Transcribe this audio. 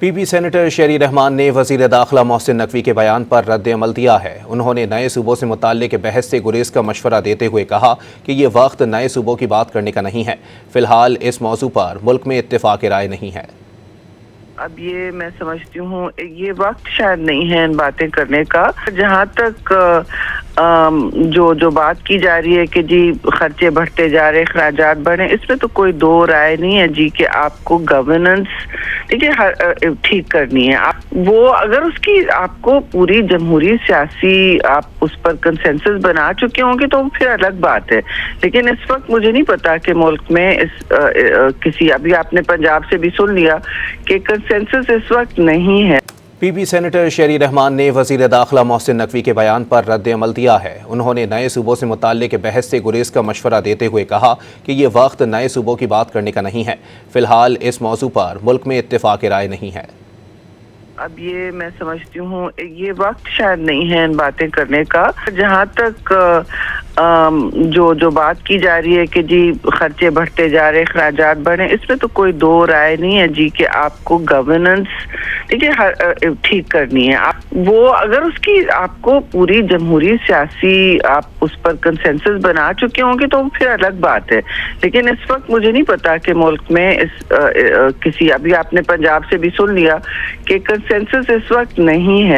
پی P senator شیری رحمان نے وزیر داخلہ محسن نقوی کے بیان پر رد عمل دیا ہے۔ انہوں نے نئے صوبوں سے متعلق بحث سے گریز کا مشورہ دیتے ہوئے کہا کہ یہ وقت نئے صوبوں کی بات کرنے کا نہیں ہے۔ فی الحال اس موضوع پر ملک میں اتفاق رائے نہیں ہے۔ اب یہ میں سمجھتی ہوں یہ وقت شاید نہیں ہے ان باتیں کرنے کا۔ جہاں تک جو بات کی جا رہی ہے کہ جی خرچے بڑھتے جا رہے، اخراجات بڑھے، اس میں تو کوئی دو رائے نہیں ہے جی کہ آپ کو گورننس ٹھیک کرنی ہے۔ وہ اگر اس کی آپ کو پوری جمہوری سیاسی آپ اس پر کنسنسس بنا چکے ہوں گے تو پھر الگ بات ہے، لیکن اس وقت مجھے نہیں پتا کہ ملک میں کسی ابھی آپ نے پنجاب سے بھی سن لیا کہ کنسنسس اس وقت نہیں ہے۔ پی پی سینیٹر شیری رحمان نے وزیر داخلہ محسن نقوی کے بیان پر رد عمل دیا ہے۔ انہوں نے نئے صوبوں سے متعلق بحث سے گریز کا مشورہ دیتے ہوئے کہا کہ یہ وقت نئے صوبوں کی بات کرنے کا نہیں ہے۔ فی الحال اس موضوع پر ملک میں اتفاق رائے نہیں ہے۔ اب یہ میں سمجھتی ہوں یہ وقت شاید نہیں ہے ان باتیں کرنے کا۔ جہاں تک جو بات کی جا رہی ہے کہ جی خرچے بڑھتے جا رہے، اخراجات بڑھے، اس میں تو کوئی دو رائے نہیں ہے جی کہ آپ کو گورننس ٹھیک کرنی ہے۔ وہ اگر اس کی آپ کو پوری جمہوری سیاسی آپ اس پر کنسنسس بنا چکے ہوں گے تو پھر الگ بات ہے، لیکن اس وقت مجھے نہیں پتا کہ ملک میں کسی ابھی آپ نے پنجاب سے بھی سن لیا کہ کنسنسس اس وقت نہیں ہے۔